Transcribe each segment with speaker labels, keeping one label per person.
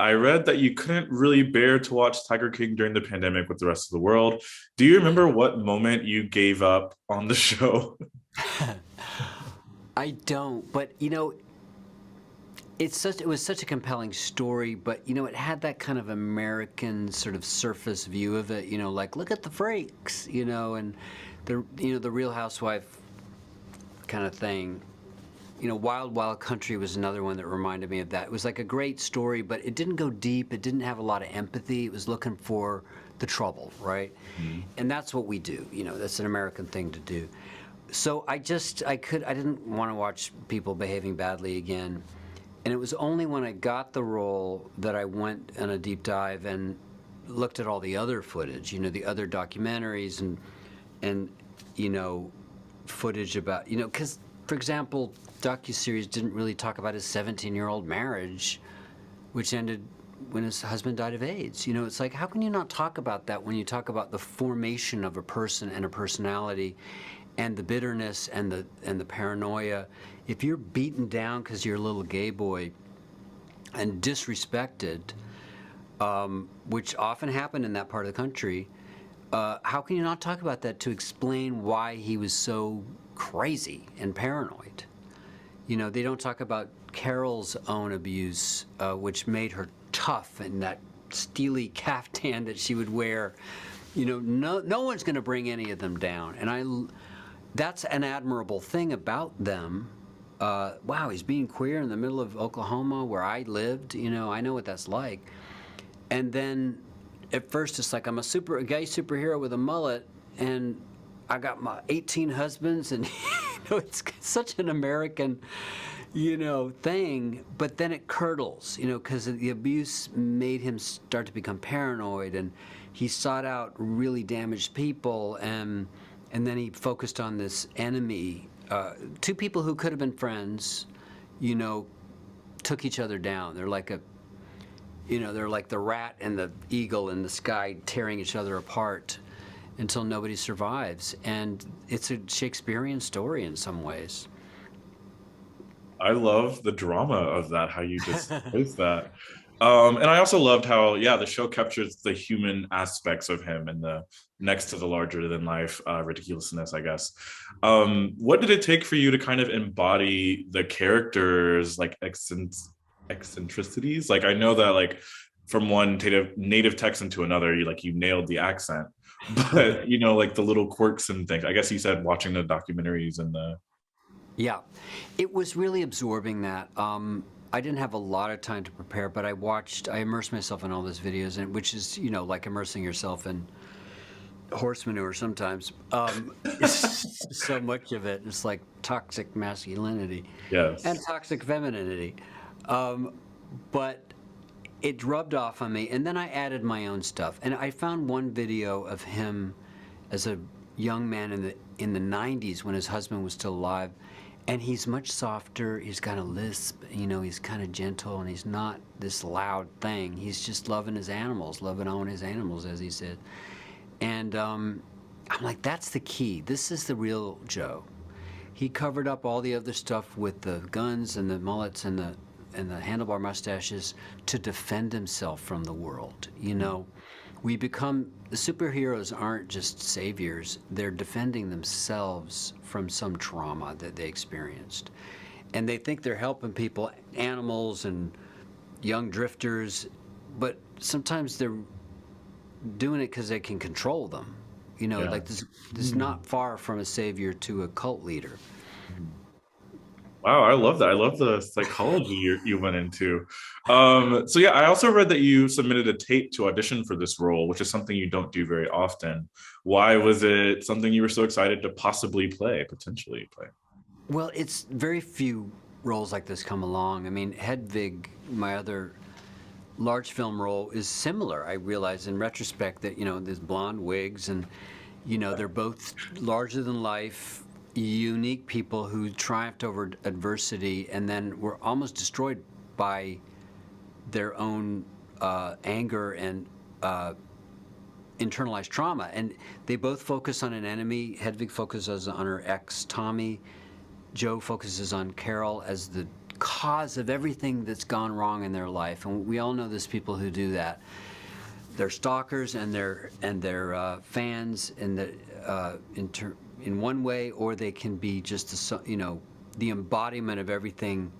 Speaker 1: I read that you couldn't really bear to watch Tiger King during the pandemic with the rest of the world. Do you remember what moment you gave up on the show?
Speaker 2: I don't, but it was such a compelling story, but it had that kind of American sort of surface view of it, like look at the freaks, and the Real Housewife kind of thing. Wild Wild Country was another one that reminded me of that. It was like a great story, but it didn't go deep. It didn't have a lot of empathy. It was looking for the trouble, right?
Speaker 1: Mhm.
Speaker 2: And that's what we do. That's an American thing to do. So I didn't want to watch people behaving badly again. And it was only when I got the role that I went on a deep dive and looked at all the other footage, the other documentaries and footage about, because, for example, docuseries didn't really talk about his 17-year-old marriage, which ended when his husband died of AIDS. It's like, how can you not talk about that when you talk about the formation of a person and a personality and the bitterness and the paranoia? If you're beaten down because you're a little gay boy and disrespected, which often happened in that part of the country, how can you not talk about that to explain why he was so crazy and paranoid? They don't talk about Carol's own abuse, which made her tough, and that steely caftan that she would wear. No one's going to bring any of them down, and that's an admirable thing about them. Wow, he's being queer in the middle of Oklahoma where I lived. I know what that's like. And then at first it's like I'm a gay superhero with a mullet, and I got my 18 husbands, and it's such an American, thing. But then it curdles, because the abuse made him start to become paranoid, and he sought out really damaged people, and then he focused on this enemy. Two people who could have been friends, took each other down. They're like they're like the rat and the eagle in the sky tearing each other apart until nobody survives. And it's a Shakespearean story in some ways.
Speaker 1: I love the drama of that, how you just placed that. And I also loved how, yeah, the show captures the human aspects of him and the next to the larger than life ridiculousness, I guess. What did it take for you to kind of embody the characters' like eccentricities? Like, I know that like from one native Texan to another, you nailed the accent, but like the little quirks and things. I guess you said watching the documentaries and the
Speaker 2: Yeah, it was really absorbing that. I didn't have a lot of time to prepare, but I immersed myself in all those videos, and which is, like immersing yourself in horse manure sometimes. So much of it is like toxic masculinity and
Speaker 1: yes.
Speaker 2: toxic femininity. But it rubbed off on me, and then I added my own stuff. And I found one video of him as a young man in the 90s when his husband was still alive, and he's much softer. He's got a lisp, he's kind of gentle, and he's not this loud thing. He's just loving his animals, loving on his animals, as he said. And I'm like, that's the key. This is the real Joe. He covered up all the other stuff with the guns and the mullets and the handlebar mustaches to defend himself from the world. The superheroes aren't just saviors, they're defending themselves from some trauma that they experienced. And they think they're helping people, animals and young drifters, but sometimes they're doing it because they can control them.
Speaker 1: Yeah.
Speaker 2: Like this is not far from a savior to a cult leader.
Speaker 1: Wow, I love that. I love the psychology you went into. So yeah, I also read that you submitted a tape to audition for this role, which is something you don't do very often. Why was it something you were so excited to potentially play?
Speaker 2: Well, it's very few roles like this come along. I mean, Hedwig, my other large film role, is similar. I realize in retrospect that, there's blonde wigs and, they're both larger than life, unique people who triumphed over adversity and then were almost destroyed by their own anger and internalized trauma. And they both focus on an enemy. Hedwig focuses on her ex, Tommy. Joe focuses on Carol as the cause of everything that's gone wrong in their life. And we all know there's people who do that. They're stalkers and they're fans in one way, or they can be just the embodiment of everything,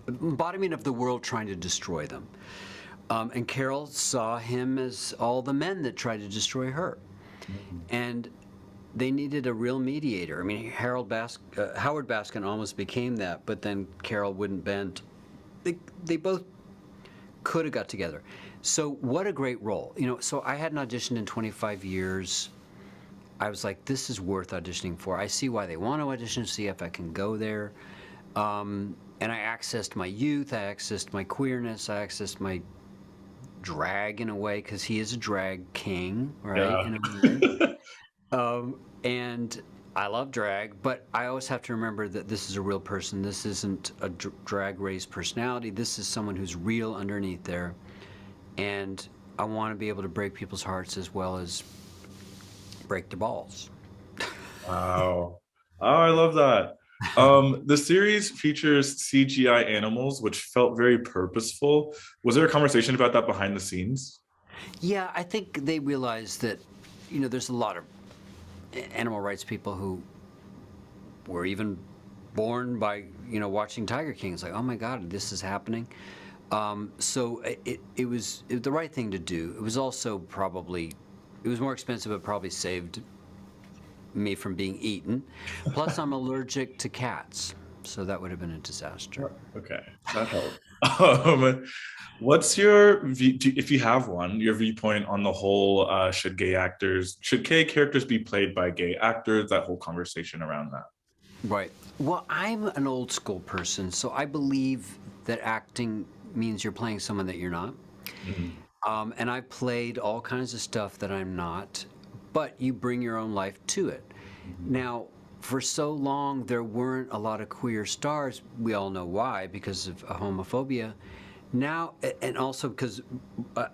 Speaker 2: embodiment of the world trying to destroy them. And Carole saw him as all the men that tried to destroy her. Mm-hmm. And they needed a real mediator. I mean, Howard Baskin almost became that, but then Carole wouldn't bend. They both could have got together. So what a great role. So I hadn't auditioned in 25 years. I was like, this is worth auditioning for. I see why they want to audition, see if I can go there. And I accessed my youth, I accessed my queerness, I accessed my drag in a way, because he is a drag king, right?
Speaker 1: Yeah.
Speaker 2: In a way. And I love drag, but I always have to remember that this is a real person. This isn't a drag race personality. This is someone who's real underneath there. And I want to be able to break people's hearts as well as break their balls.
Speaker 1: Wow. Oh, I love that. The series features CGI animals, which felt very purposeful. Was there a conversation about that behind the scenes?
Speaker 2: Yeah, I think they realized that, there's a lot of animal rights people who were even born by, watching Tiger King. It's like, oh my God, this is happening. So it was the right thing to do. It was also it was more expensive, but probably saved me from being eaten. Plus, I'm allergic to cats, so that would have been a disaster.
Speaker 1: Okay, that helped. What's your if you have one, your viewpoint on the whole? Should gay characters be played by gay actors? That whole conversation around that.
Speaker 2: Right. Well, I'm an old school person, so I believe that acting means you're playing someone that you're not. Mm-hmm. And I played all kinds of stuff that I'm not, but you bring your own life to it. Mm-hmm. Now, for so long, there weren't a lot of queer stars. We all know why, because of homophobia. Now, and also because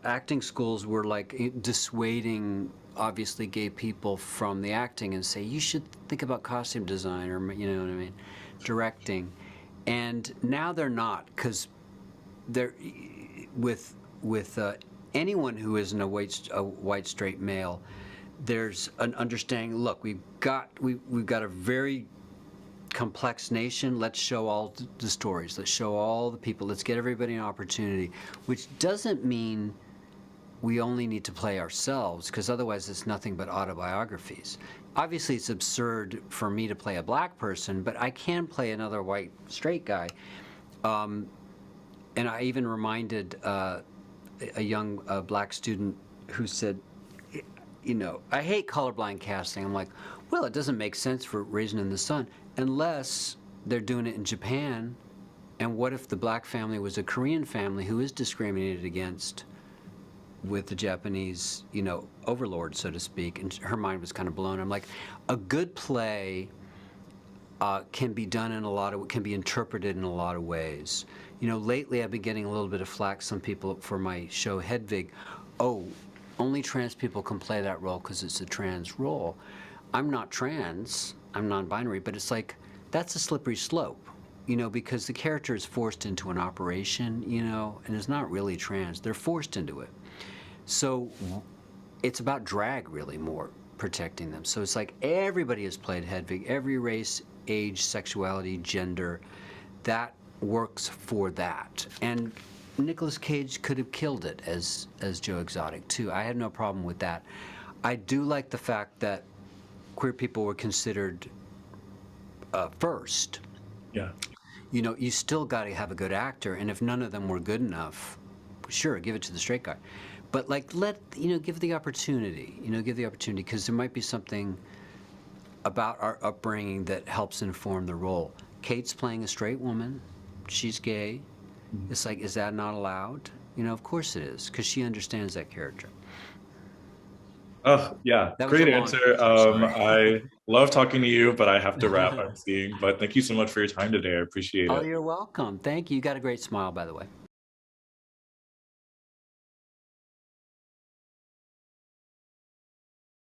Speaker 2: acting schools were like dissuading, obviously, gay people from the acting and say, you should think about costume design, or, you know what I mean, directing. And now they're not, because they're with anyone who isn't a white straight male, there's an understanding. Look, we've got a very complex nation. Let's show all the stories. Let's show all the people. Let's get everybody an opportunity. Which doesn't mean we only need to play ourselves, because otherwise it's nothing but autobiographies. Obviously, it's absurd for me to play a black person, but I can play another white straight guy. And I even reminded a young black student who said, I hate colorblind casting. I'm like, well, it doesn't make sense for Raisin in the Sun unless they're doing it in Japan. And what if the black family was a Korean family who is discriminated against with the Japanese, overlord, so to speak? And her mind was kind of blown. I'm like, a good play can be done can be interpreted in a lot of ways. Lately I've been getting a little bit of flack, some people, for my show Hedwig. Oh, only trans people can play that role because it's a trans role. I'm not trans, I'm non-binary, but it's like, that's a slippery slope, because the character is forced into an operation, and is not really trans. They're forced into it. So it's about drag, really, more protecting them. So it's like everybody has played Hedwig, every race, age, sexuality, gender. That works for that. And Nicolas Cage could have killed it as Joe Exotic too. I had no problem with that. I do like the fact that queer people were considered first.
Speaker 1: Yeah.
Speaker 2: You still got to have a good actor, and if none of them were good enough, sure, give it to the straight guy. But give the opportunity. Give the opportunity, because there might be something about our upbringing that helps inform the role. Kate's playing a straight woman. She's gay. It's like, is that not allowed? Of course it is, because she understands that character.
Speaker 1: Oh, yeah. Great answer. I love talking to you, but I have to wrap, I'm seeing. But thank you so much for your time today. I appreciate it.
Speaker 2: Oh, you're welcome. Thank you. You got a great smile, by the way.